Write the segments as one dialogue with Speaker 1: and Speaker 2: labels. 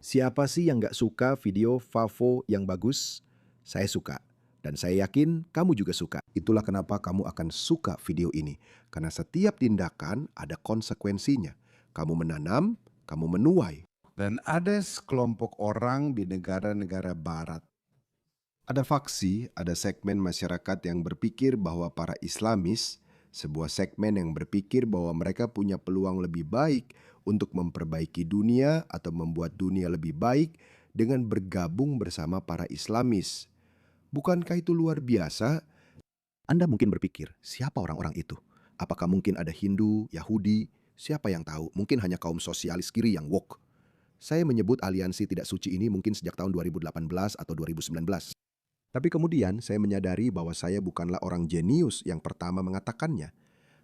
Speaker 1: Siapa sih yang nggak suka video Favo yang bagus? Saya suka. Dan saya yakin kamu juga suka. Itulah kenapa kamu akan suka video ini. Karena setiap tindakan ada konsekuensinya. Kamu menanam, kamu menuai.
Speaker 2: Dan ada sekelompok orang di negara-negara barat.
Speaker 1: Ada faksi, ada segmen masyarakat yang berpikir bahwa para Islamis, sebuah segmen yang berpikir bahwa mereka punya peluang lebih baik untuk memperbaiki dunia atau membuat dunia lebih baik dengan bergabung bersama para Islamis. Bukankah itu luar biasa? Anda mungkin berpikir, siapa orang-orang itu? Apakah mungkin ada Hindu, Yahudi? Siapa yang tahu? Mungkin hanya kaum sosialis kiri yang woke. Saya menyebut aliansi tidak suci ini mungkin sejak tahun 2018 atau 2019. Tapi kemudian saya menyadari bahwa saya bukanlah orang jenius yang pertama mengatakannya.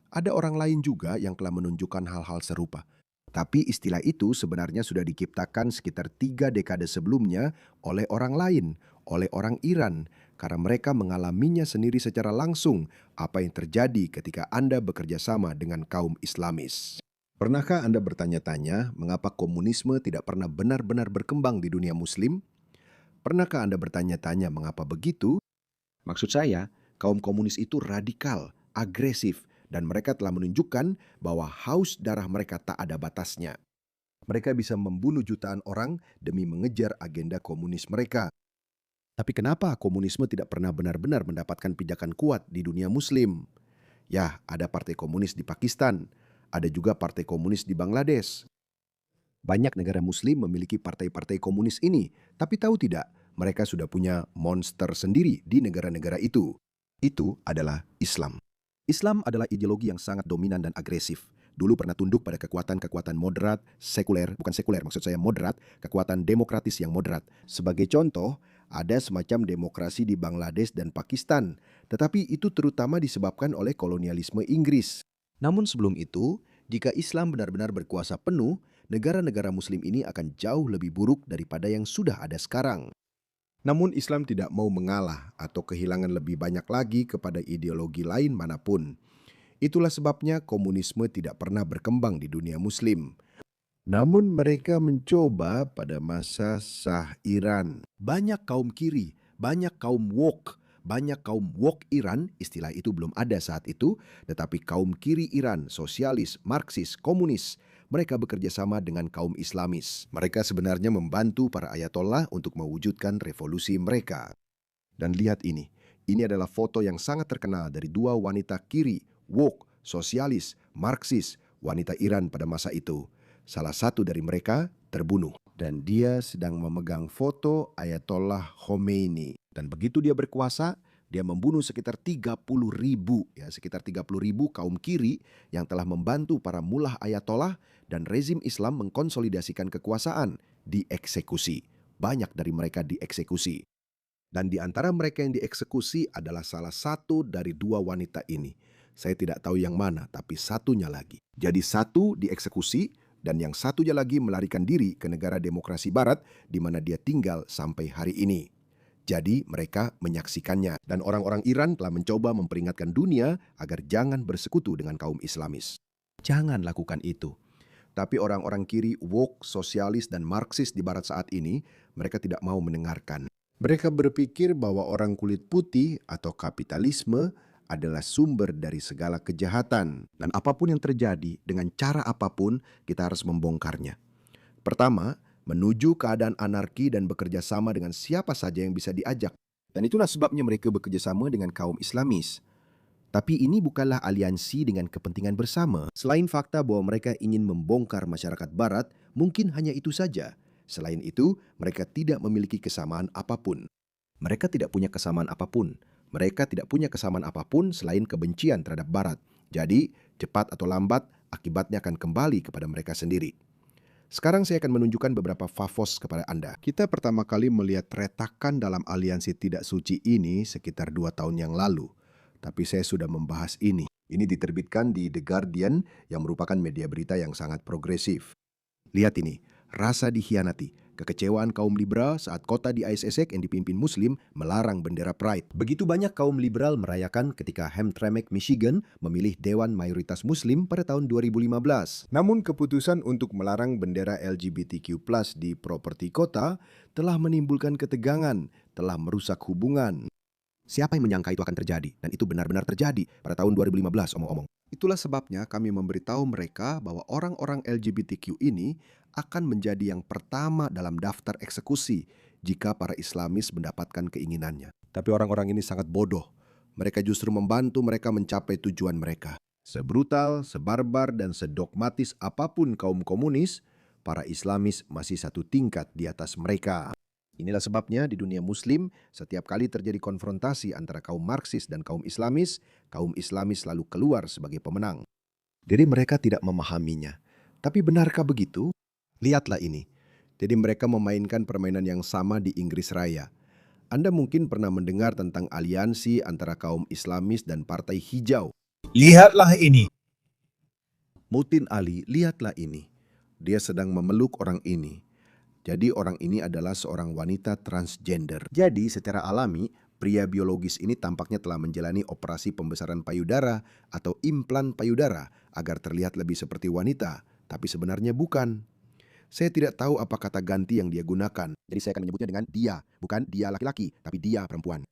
Speaker 1: Ada orang lain juga yang telah menunjukkan hal-hal serupa. Tapi istilah itu sebenarnya sudah diciptakan sekitar 3 dekade sebelumnya oleh orang lain, oleh orang Iran, karena mereka mengalaminya sendiri secara langsung apa yang terjadi ketika Anda bekerja sama dengan kaum Islamis. Pernahkah Anda bertanya-tanya mengapa komunisme tidak pernah benar-benar berkembang di dunia Muslim? Pernahkah Anda bertanya-tanya mengapa begitu? Maksud saya, kaum komunis itu radikal, agresif, dan mereka telah menunjukkan bahwa haus darah mereka tak ada batasnya. Mereka bisa membunuh jutaan orang demi mengejar agenda komunis mereka. Tapi kenapa komunisme tidak pernah benar-benar mendapatkan pijakan kuat di dunia Muslim? Ya, ada partai komunis di Pakistan, ada juga partai komunis di Bangladesh. Banyak negara Muslim memiliki partai-partai komunis ini, tapi tahu tidak, mereka sudah punya monster sendiri di negara-negara itu. Itu adalah Islam. Islam adalah ideologi yang sangat dominan dan agresif. Dulu pernah tunduk pada kekuatan-kekuatan moderat, sekuler, bukan sekuler, maksud saya moderat, kekuatan demokratis yang moderat. Sebagai contoh, ada semacam demokrasi di Bangladesh dan Pakistan, tetapi itu terutama disebabkan oleh kolonialisme Inggris. Namun sebelum itu, jika Islam benar-benar berkuasa penuh, negara-negara Muslim ini akan jauh lebih buruk daripada yang sudah ada sekarang. Namun Islam tidak mau mengalah atau kehilangan lebih banyak lagi kepada ideologi lain manapun. Itulah sebabnya komunisme tidak pernah berkembang di dunia Muslim. Namun mereka mencoba pada masa Shah Iran. Banyak kaum kiri, banyak kaum woke Iran, istilah itu belum ada saat itu, tetapi kaum kiri Iran, sosialis, Marxis, komunis, mereka bekerja sama dengan kaum Islamis. Mereka sebenarnya membantu para ayatollah untuk mewujudkan revolusi mereka. Dan lihat ini adalah foto yang sangat terkenal dari dua wanita kiri, woke, sosialis, Marxis, wanita Iran pada masa itu. Salah satu dari mereka terbunuh dan dia sedang memegang foto Ayatollah Khomeini. Dan begitu dia berkuasa, dia membunuh sekitar 30.000, sekitar 30.000 kaum kiri yang telah membantu para mullah Ayatollah dan rezim Islam mengkonsolidasikan kekuasaan, dieksekusi. Banyak dari mereka dieksekusi. Dan di antara mereka yang dieksekusi adalah salah satu dari dua wanita ini. Saya tidak tahu yang mana, tapi satunya lagi. Jadi satu dieksekusi, dan yang satunya lagi melarikan diri ke negara demokrasi barat di mana dia tinggal sampai hari ini. Jadi mereka menyaksikannya dan orang-orang Iran telah mencoba memperingatkan dunia agar jangan bersekutu dengan kaum Islamis. Jangan lakukan itu. Tapi orang-orang kiri, woke, sosialis, dan Marxis di barat saat ini, mereka tidak mau mendengarkan. Mereka berpikir bahwa orang kulit putih atau kapitalisme adalah sumber dari segala kejahatan. Dan apapun yang terjadi, dengan cara apapun, kita harus membongkarnya. Pertama, menuju keadaan anarki dan bekerja sama dengan siapa saja yang bisa diajak. Dan itulah sebabnya mereka bekerja sama dengan kaum Islamis. Tapi ini bukanlah aliansi dengan kepentingan bersama. Selain fakta bahwa mereka ingin membongkar masyarakat barat, mungkin hanya itu saja. Selain itu, mereka tidak memiliki kesamaan apapun. Mereka tidak punya kesamaan apapun. Mereka tidak punya kesamaan apapun selain kebencian terhadap barat. Jadi, cepat atau lambat, akibatnya akan kembali kepada mereka sendiri. Sekarang saya akan menunjukkan beberapa favos kepada Anda. Kita pertama kali melihat retakan dalam aliansi tidak suci ini sekitar 2 tahun yang lalu. Tapi saya sudah membahas ini. Ini diterbitkan di The Guardian yang merupakan media berita yang sangat progresif. Lihat ini, rasa dikhianati, Kekecewaan kaum liberal saat kota di ISSEC yang dipimpin Muslim melarang bendera Pride. Begitu banyak kaum liberal merayakan ketika Hamtramck, Michigan memilih Dewan Mayoritas Muslim pada tahun 2015. Namun keputusan untuk melarang bendera LGBTQ+ di properti kota telah menimbulkan ketegangan, telah merusak hubungan. Siapa yang menyangka itu akan terjadi? Dan itu benar-benar terjadi pada tahun 2015, omong-omong. Itulah sebabnya kami memberitahu mereka bahwa orang-orang LGBTQ ini akan menjadi yang pertama dalam daftar eksekusi jika para Islamis mendapatkan keinginannya. Tapi orang-orang ini sangat bodoh. Mereka justru membantu mereka mencapai tujuan mereka. Sebrutal, sebarbar, dan sedogmatis apapun kaum komunis, para Islamis masih satu tingkat di atas mereka. Inilah sebabnya di dunia Muslim, setiap kali terjadi konfrontasi antara kaum Marxis dan kaum Islamis selalu keluar sebagai pemenang. Jadi mereka tidak memahaminya. Tapi benarkah begitu? Lihatlah ini. Jadi mereka memainkan permainan yang sama di Inggris Raya. Anda mungkin pernah mendengar tentang aliansi antara kaum Islamis dan Partai Hijau.
Speaker 3: Lihatlah ini.
Speaker 1: Muhtin Ali, lihatlah ini. Dia sedang memeluk orang ini. Jadi orang ini adalah seorang wanita transgender. Jadi secara alami, pria biologis ini tampaknya telah menjalani operasi pembesaran payudara atau implan payudara agar terlihat lebih seperti wanita, tapi sebenarnya bukan. Saya tidak tahu apa kata ganti yang dia gunakan. Jadi saya akan menyebutnya dengan dia, bukan dia laki-laki, tapi dia perempuan.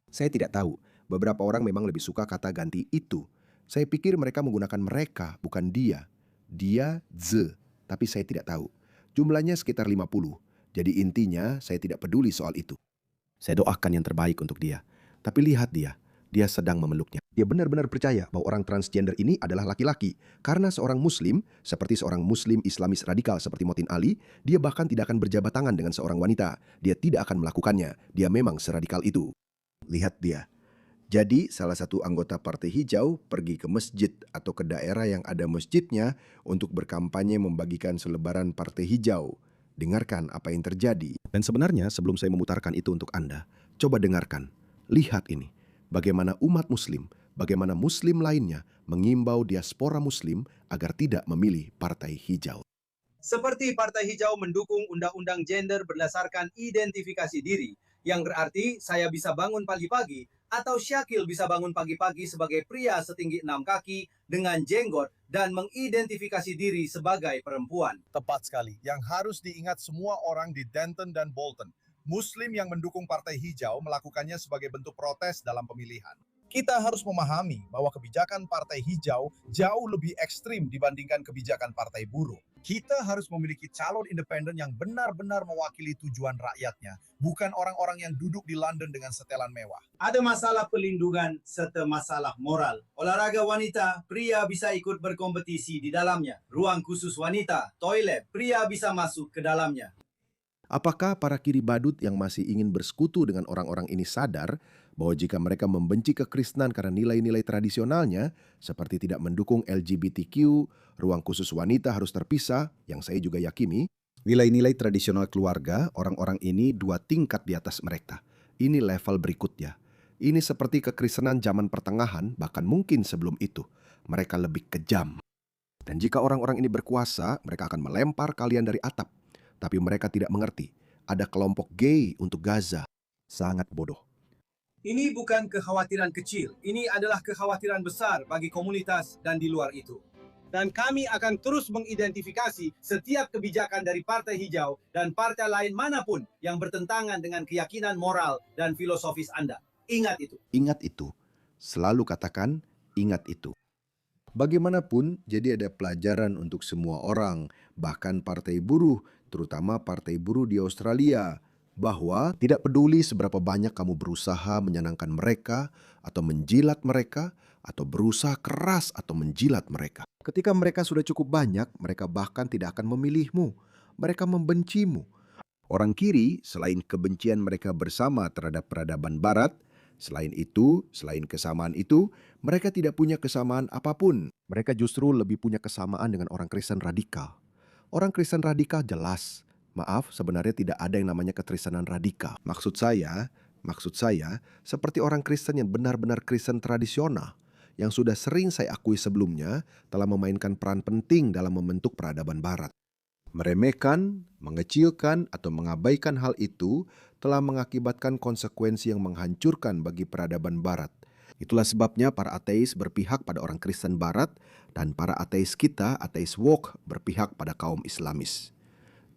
Speaker 1: Saya tidak tahu. Beberapa orang memang lebih suka kata ganti itu. Saya pikir mereka menggunakan mereka, bukan dia. Dia, ze, tapi saya tidak tahu. Jumlahnya sekitar 50. Jadi intinya saya tidak peduli soal itu. Saya doakan yang terbaik untuk dia. Tapi lihat dia sedang memeluknya. Dia benar-benar percaya bahwa orang transgender ini adalah laki-laki. Karena seorang muslim, seperti seorang muslim Islamis radikal seperti Muhtin Ali, dia bahkan tidak akan berjabat tangan dengan seorang wanita. Dia tidak akan melakukannya. Dia memang seradikal itu. Lihat dia. Jadi salah satu anggota Partai Hijau pergi ke masjid atau ke daerah yang ada masjidnya untuk berkampanye membagikan selebaran Partai Hijau. Dengarkan apa yang terjadi. Dan sebenarnya sebelum saya memutarkan itu untuk Anda, coba dengarkan. Lihat ini. Bagaimana umat muslim, bagaimana muslim lainnya mengimbau diaspora muslim agar tidak memilih Partai Hijau.
Speaker 4: Seperti Partai Hijau mendukung undang-undang gender berdasarkan identifikasi diri, yang berarti saya bisa bangun pagi-pagi atau Syakil bisa bangun pagi-pagi sebagai pria setinggi 6 kaki dengan jenggot dan mengidentifikasi diri sebagai perempuan.
Speaker 3: Tepat sekali. Yang harus diingat semua orang di Denton dan Bolton. Muslim yang mendukung Partai Hijau melakukannya sebagai bentuk protes dalam pemilihan. Kita harus memahami bahwa kebijakan Partai Hijau jauh lebih ekstrim dibandingkan kebijakan Partai Buruh. Kita harus memiliki calon independen yang benar-benar mewakili tujuan rakyatnya, bukan orang-orang yang duduk di London dengan setelan mewah.
Speaker 4: Ada masalah pelindungan serta masalah moral. Olahraga wanita, pria bisa ikut berkompetisi di dalamnya. Ruang khusus wanita, toilet, pria bisa masuk ke dalamnya.
Speaker 1: Apakah para kiri badut yang masih ingin bersekutu dengan orang-orang ini sadar bahwa jika mereka membenci kekristenan karena nilai-nilai tradisionalnya, seperti tidak mendukung LGBTQ, ruang khusus wanita harus terpisah, yang saya juga yakini, nilai-nilai tradisional keluarga, orang-orang ini 2 tingkat di atas mereka. Ini level berikutnya. Ini seperti kekristenan zaman pertengahan, bahkan mungkin sebelum itu. Mereka lebih kejam. Dan jika orang-orang ini berkuasa, mereka akan melempar kalian dari atap. Tapi mereka tidak mengerti. Ada kelompok gay untuk Gaza. Sangat bodoh.
Speaker 4: Ini bukan kekhawatiran kecil. Ini adalah kekhawatiran besar bagi komunitas dan di luar itu. Dan kami akan terus mengidentifikasi setiap kebijakan dari Partai Hijau dan partai lain manapun yang bertentangan dengan keyakinan moral dan filosofis Anda. Ingat itu.
Speaker 1: Ingat itu. Selalu katakan, ingat itu. Bagaimanapun, jadi ada pelajaran untuk semua orang, bahkan partai buruh, terutama partai buruh di Australia, bahwa tidak peduli seberapa banyak kamu berusaha menyenangkan mereka, atau menjilat mereka, atau berusaha keras atau menjilat mereka. Ketika mereka sudah cukup banyak, mereka bahkan tidak akan memilihmu. Mereka membencimu. Orang kiri, selain kebencian mereka bersama terhadap peradaban barat, selain kesamaan itu, mereka tidak punya kesamaan apapun. Mereka justru lebih punya kesamaan dengan orang Kristen radikal. Orang Kristen radikal jelas, maaf, sebenarnya tidak ada yang namanya kekristenan radikal. Maksud saya, seperti orang Kristen yang benar-benar Kristen tradisional, yang sudah sering saya akui sebelumnya, telah memainkan peran penting dalam membentuk peradaban barat. Meremehkan, mengecilkan, atau mengabaikan hal itu telah mengakibatkan konsekuensi yang menghancurkan bagi peradaban Barat. Itulah sebabnya para ateis berpihak pada orang Kristen Barat dan para ateis kita, ateis woke, berpihak pada kaum Islamis.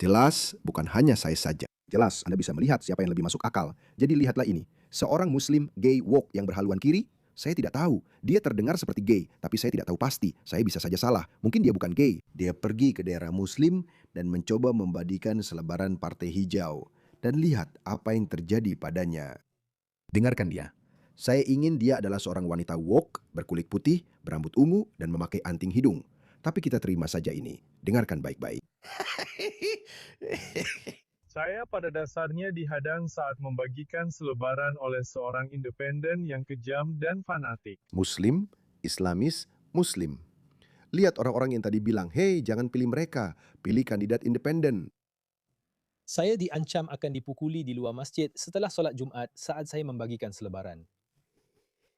Speaker 1: Jelas, bukan hanya saya saja. Jelas, Anda bisa melihat siapa yang lebih masuk akal. Jadi lihatlah ini, seorang Muslim gay woke yang berhaluan kiri, saya tidak tahu. Dia terdengar seperti gay, tapi saya tidak tahu pasti. Saya bisa saja salah. Mungkin dia bukan gay. Dia pergi ke daerah Muslim dan mencoba membadikan selebaran Partai Hijau. Dan lihat apa yang terjadi padanya. Dengarkan dia. Saya ingin dia adalah seorang wanita woke, berkulit putih, berambut ungu, dan memakai anting hidung. Tapi kita terima saja ini. Dengarkan baik-baik.
Speaker 5: Saya pada dasarnya dihadang saat membagikan selebaran oleh seorang independen yang kejam dan fanatik.
Speaker 1: Muslim, Islamis, Muslim. Lihat orang-orang yang tadi bilang, "Hei, jangan pilih mereka, pilih kandidat independen."
Speaker 6: Saya diancam akan dipukuli di luar masjid setelah solat Jumaat saat saya membagikan selebaran.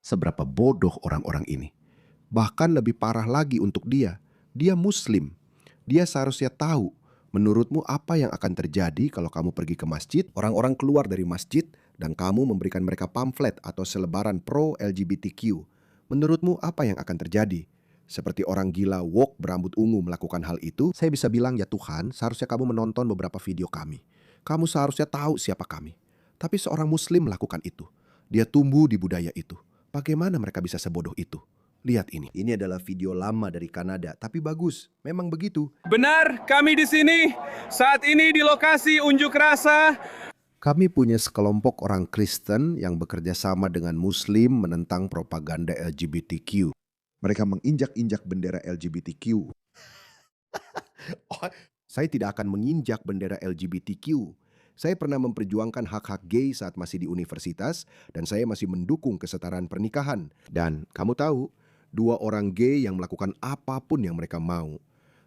Speaker 1: Seberapa bodoh orang-orang ini. Bahkan lebih parah lagi untuk dia. Dia Muslim. Dia seharusnya tahu. Menurutmu apa yang akan terjadi kalau kamu pergi ke masjid, orang-orang keluar dari masjid, dan kamu memberikan mereka pamflet atau selebaran pro-LGBTQ? Menurutmu apa yang akan terjadi? Seperti orang gila woke berambut ungu melakukan hal itu, saya bisa bilang, ya Tuhan, seharusnya kamu menonton beberapa video kami. Kamu seharusnya tahu siapa kami. Tapi seorang Muslim melakukan itu. Dia tumbuh di budaya itu. Bagaimana mereka bisa sebodoh itu? Lihat ini. Ini adalah video lama dari Kanada, tapi bagus. Memang begitu.
Speaker 7: Benar, kami di sini. Saat ini di lokasi unjuk rasa.
Speaker 1: Kami punya sekelompok orang Kristen yang bekerja sama dengan Muslim menentang propaganda LGBTQ. Mereka menginjak-injak bendera LGBTQ. Saya tidak akan menginjak bendera LGBTQ. Saya pernah memperjuangkan hak-hak gay saat masih di universitas, dan saya masih mendukung kesetaraan pernikahan. Dan kamu tahu, 2 orang gay yang melakukan apapun yang mereka mau.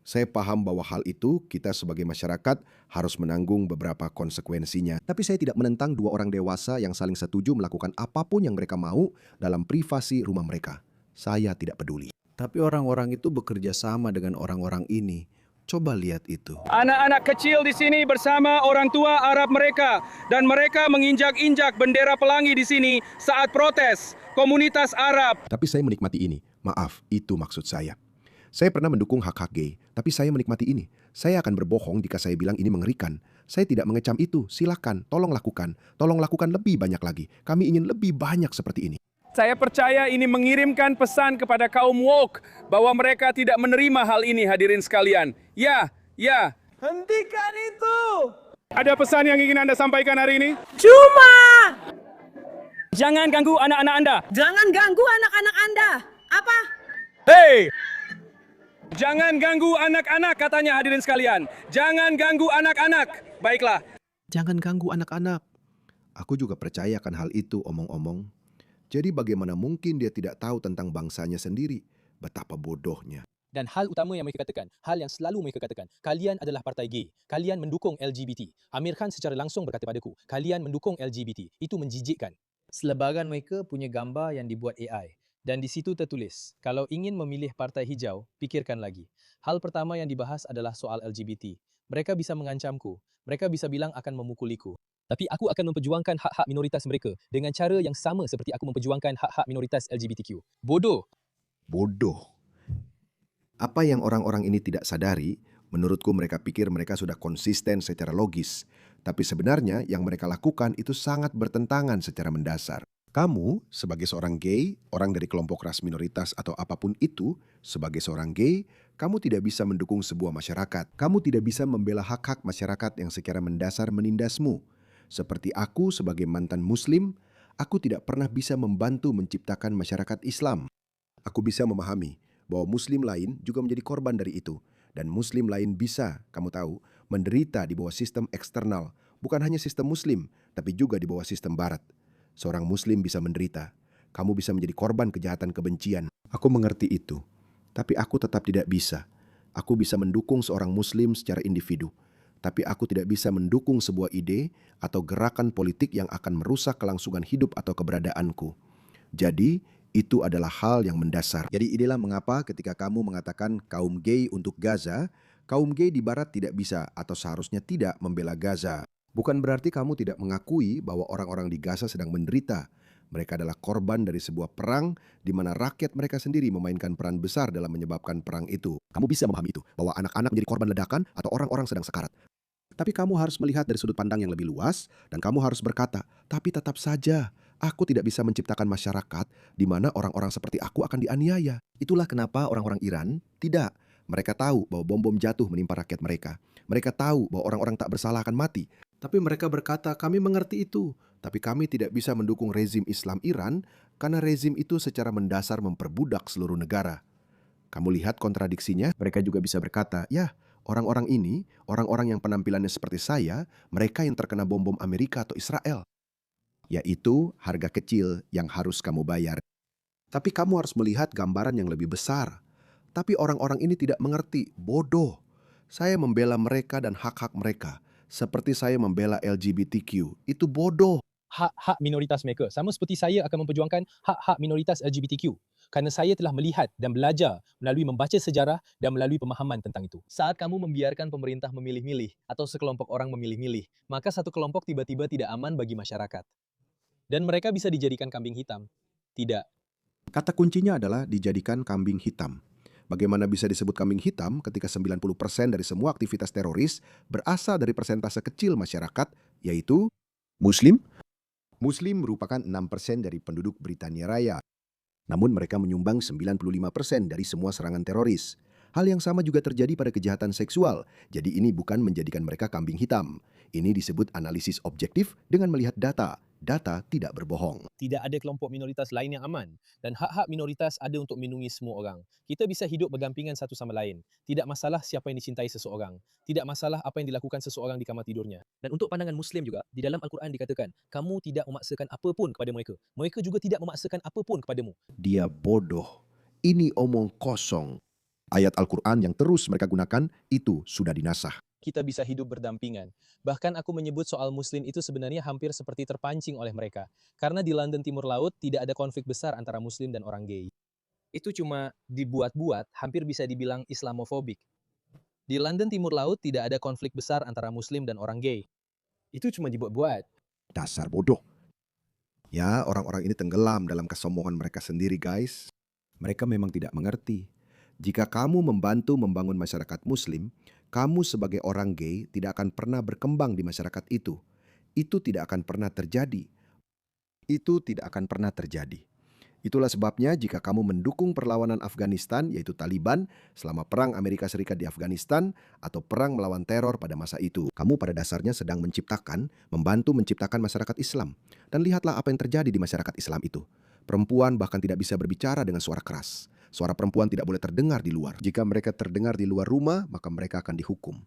Speaker 1: Saya paham bahwa hal itu kita sebagai masyarakat harus menanggung beberapa konsekuensinya. Tapi saya tidak menentang 2 orang dewasa yang saling setuju melakukan apapun yang mereka mau dalam privasi rumah mereka. Saya tidak peduli. Tapi orang-orang itu bekerja sama dengan orang-orang ini. Coba lihat itu.
Speaker 7: Anak-anak kecil di sini bersama orang tua Arab mereka. Dan mereka menginjak-injak bendera pelangi di sini saat protes komunitas Arab.
Speaker 1: Tapi saya menikmati ini. Maaf, itu maksud saya. Saya pernah mendukung hak-hak gay, tapi saya menikmati ini. Saya akan berbohong jika saya bilang ini mengerikan. Saya tidak mengecam itu. Silakan, tolong lakukan. Tolong lakukan lebih banyak lagi. Kami ingin lebih banyak seperti ini.
Speaker 7: Saya percaya ini mengirimkan pesan kepada kaum woke bahwa mereka tidak menerima hal ini, hadirin sekalian. Ya. Hentikan itu. Ada pesan yang ingin Anda sampaikan hari ini?
Speaker 8: Cuma
Speaker 7: Jangan ganggu anak-anak Anda.
Speaker 8: jangan ganggu anak-anak Anda. Apa?
Speaker 7: Hei! Jangan ganggu anak-anak, katanya hadirin sekalian. Jangan ganggu anak-anak. Baiklah.
Speaker 1: Jangan ganggu anak-anak. Aku juga percaya akan hal itu, omong-omong. Jadi bagaimana mungkin dia tidak tahu tentang bangsanya sendiri? Betapa bodohnya.
Speaker 6: Dan hal utama yang mereka katakan, hal yang selalu mereka katakan, kalian adalah partai gay, kalian mendukung LGBT. Amir Khan secara langsung berkata padaku, kalian mendukung LGBT. Itu menjijikkan. Selebaran mereka punya gambar yang dibuat AI. Dan di situ tertulis, kalau ingin memilih partai hijau, pikirkan lagi. Hal pertama yang dibahas adalah soal LGBT. Mereka bisa mengancamku. Mereka bisa bilang akan memukuliku. Tapi aku akan memperjuangkan hak-hak minoritas mereka dengan cara yang sama seperti aku memperjuangkan hak-hak minoritas LGBTQ. Bodoh.
Speaker 1: Bodoh. Apa yang orang-orang ini tidak sadari, menurutku mereka pikir mereka sudah konsisten secara logis. Tapi sebenarnya yang mereka lakukan itu sangat bertentangan secara mendasar. Kamu, sebagai seorang gay, orang dari kelompok ras minoritas atau apapun itu, sebagai seorang gay, kamu tidak bisa mendukung sebuah masyarakat. Kamu tidak bisa membela hak-hak masyarakat yang secara mendasar menindasmu. Seperti aku sebagai mantan Muslim, aku tidak pernah bisa membantu menciptakan masyarakat Islam. Aku bisa memahami bahwa Muslim lain juga menjadi korban dari itu. Dan Muslim lain bisa, kamu tahu, menderita di bawah sistem eksternal. Bukan hanya sistem Muslim, tapi juga di bawah sistem Barat. Seorang Muslim bisa menderita. Kamu bisa menjadi korban kejahatan kebencian. Aku mengerti itu. Tapi aku tetap tidak bisa. Aku bisa mendukung seorang Muslim secara individu. Tapi aku tidak bisa mendukung sebuah ide atau gerakan politik yang akan merusak kelangsungan hidup atau keberadaanku. Jadi, itu adalah hal yang mendasar. Jadi inilah mengapa ketika kamu mengatakan kaum gay untuk Gaza, Kaum gay di Barat tidak bisa atau seharusnya tidak membela Gaza. Bukan berarti kamu tidak mengakui bahwa orang-orang di Gaza sedang menderita. Mereka adalah korban dari sebuah perang di mana rakyat mereka sendiri memainkan peran besar dalam menyebabkan perang itu. Kamu bisa memahami itu, bahwa anak-anak menjadi korban ledakan atau orang-orang sedang sekarat. Tapi kamu harus melihat dari sudut pandang yang lebih luas dan kamu harus berkata, tapi tetap saja, aku tidak bisa menciptakan masyarakat di mana orang-orang seperti aku akan dianiaya. Itulah kenapa orang-orang Iran tidak. Mereka tahu bahwa bom-bom jatuh menimpa rakyat mereka. Mereka tahu bahwa orang-orang tak bersalah akan mati. Tapi mereka berkata, kami mengerti itu. Tapi kami tidak bisa mendukung rezim Islam Iran karena rezim itu secara mendasar memperbudak seluruh negara. Kamu lihat kontradiksinya? Mereka juga bisa berkata, ya, orang-orang ini, orang-orang yang penampilannya seperti saya, mereka yang terkena bom-bom Amerika atau Israel. Yaitu harga kecil yang harus kamu bayar. Tapi kamu harus melihat gambaran yang lebih besar. Tapi orang-orang ini tidak mengerti, bodoh. Saya membela mereka dan hak-hak mereka. Seperti saya membela LGBTQ. Itu bodoh.
Speaker 6: Hak-hak minoritas mereka. Sama seperti saya akan memperjuangkan hak-hak minoritas LGBTQ. Kerana saya telah melihat dan belajar melalui membaca sejarah dan melalui pemahaman tentang itu. Saat kamu membiarkan pemerintah memilih-milih atau sekelompok orang memilih-milih, maka satu kelompok tiba-tiba tidak aman bagi masyarakat. Dan mereka bisa dijadikan kambing hitam. Tidak.
Speaker 1: Kata kuncinya adalah dijadikan kambing hitam. Bagaimana bisa disebut kambing hitam ketika 90% dari semua aktivitas teroris berasal dari persentase kecil masyarakat, yaitu Muslim? Muslim merupakan 6% dari penduduk Britania Raya. Namun mereka menyumbang 95% dari semua serangan teroris. Hal yang sama juga terjadi pada kejahatan seksual. Jadi ini bukan menjadikan mereka kambing hitam. Ini disebut analisis objektif dengan melihat data. Data tidak berbohong.
Speaker 6: Tidak ada kelompok minoritas lain yang aman. Dan hak-hak minoritas ada untuk melindungi semua orang. Kita bisa hidup berdampingan satu sama lain. Tidak masalah siapa yang dicintai seseorang. Tidak masalah apa yang dilakukan seseorang di kamar tidurnya. Dan untuk pandangan Muslim juga, di dalam Al-Quran dikatakan, kamu tidak memaksakan apapun kepada mereka. Mereka juga tidak memaksakan apapun kepadamu.
Speaker 1: Dia bodoh. Ini omong kosong. Ayat Al-Quran yang terus mereka gunakan itu sudah dinasah.
Speaker 6: Kita bisa hidup berdampingan. Bahkan aku menyebut soal Muslim itu sebenarnya hampir seperti terpancing oleh mereka. Karena di London Timur Laut tidak ada konflik besar antara Muslim dan orang gay. Itu cuma dibuat-buat, hampir bisa dibilang Islamofobik. Di London Timur Laut tidak ada konflik besar antara Muslim dan orang gay. Itu cuma dibuat-buat.
Speaker 1: Dasar bodoh. Ya, orang-orang ini tenggelam dalam kesombongan mereka sendiri, guys. Mereka memang tidak mengerti. Jika kamu membantu membangun masyarakat Muslim, kamu sebagai orang gay tidak akan pernah berkembang di masyarakat itu. Itu tidak akan pernah terjadi. Itu tidak akan pernah terjadi. Itulah sebabnya jika kamu mendukung perlawanan Afghanistan, yaitu Taliban, selama perang Amerika Serikat di Afghanistan, atau perang melawan teror pada masa itu, kamu pada dasarnya sedang membantu menciptakan masyarakat Islam. Dan lihatlah apa yang terjadi di masyarakat Islam itu. Perempuan bahkan tidak bisa berbicara dengan suara keras. Suara perempuan tidak boleh terdengar di luar. Jika mereka terdengar di luar rumah, maka mereka akan dihukum.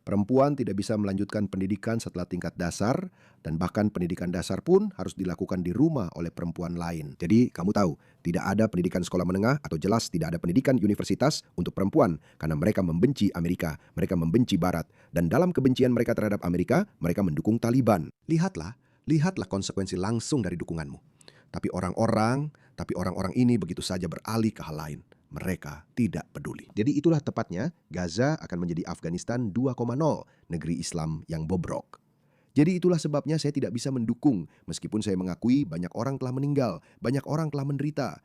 Speaker 1: Perempuan tidak bisa melanjutkan pendidikan setelah tingkat dasar, dan bahkan pendidikan dasar pun harus dilakukan di rumah oleh perempuan lain. Jadi, kamu tahu, tidak ada pendidikan sekolah menengah atau jelas tidak ada pendidikan universitas untuk perempuan karena mereka membenci Amerika, mereka membenci Barat, dan dalam kebencian mereka terhadap Amerika, mereka mendukung Taliban. Lihatlah konsekuensi langsung dari dukunganmu. Tapi orang-orang ini begitu saja beralih ke hal lain. Mereka tidak peduli. Jadi itulah tepatnya Gaza akan menjadi Afghanistan 2.0, negeri Islam yang bobrok. Jadi itulah sebabnya saya tidak bisa mendukung, meskipun saya mengakui banyak orang telah meninggal, banyak orang telah menderita.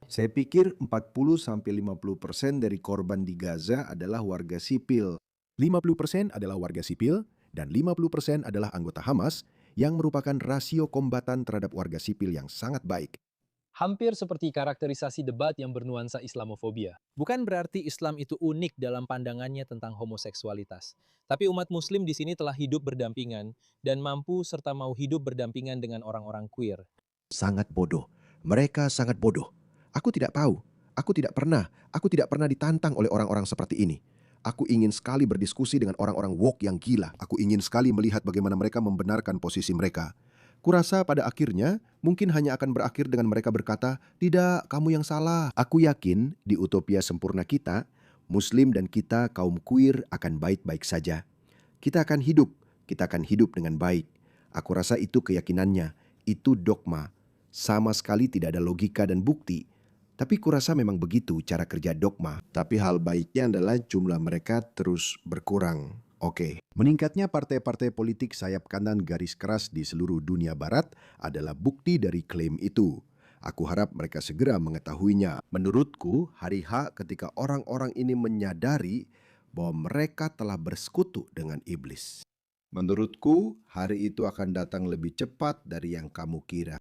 Speaker 1: Saya pikir 40-50% dari korban di Gaza adalah warga sipil. 50% adalah warga sipil dan 50% adalah anggota Hamas yang merupakan rasio kombatan terhadap warga sipil yang sangat baik.
Speaker 6: Hampir seperti karakterisasi debat yang bernuansa Islamofobia. Bukan berarti Islam itu unik dalam pandangannya tentang homoseksualitas. Tapi umat Muslim di sini telah hidup berdampingan dan mampu serta mau hidup berdampingan dengan orang-orang queer.
Speaker 1: Sangat bodoh. Mereka sangat bodoh. Aku tidak tahu. Aku tidak pernah ditantang oleh orang-orang seperti ini. Aku ingin sekali berdiskusi dengan orang-orang woke yang gila. Aku ingin sekali melihat bagaimana mereka membenarkan posisi mereka. Kurasa pada akhirnya mungkin hanya akan berakhir dengan mereka berkata, "Tidak, kamu yang salah." Aku yakin di utopia sempurna kita, Muslim dan kita kaum queer akan baik-baik saja. Kita akan hidup dengan baik. Aku rasa itu keyakinannya, itu dogma. Sama sekali tidak ada logika dan bukti. Tapi kurasa memang begitu cara kerja dogma. Tapi hal baiknya adalah jumlah mereka terus berkurang. Oke. Meningkatnya partai-partai politik sayap kanan garis keras di seluruh dunia barat adalah bukti dari klaim itu. Aku harap mereka segera mengetahuinya. Menurutku, hari H ketika orang-orang ini menyadari bahwa mereka telah bersekutu dengan iblis. Menurutku, hari itu akan datang lebih cepat dari yang kamu kira.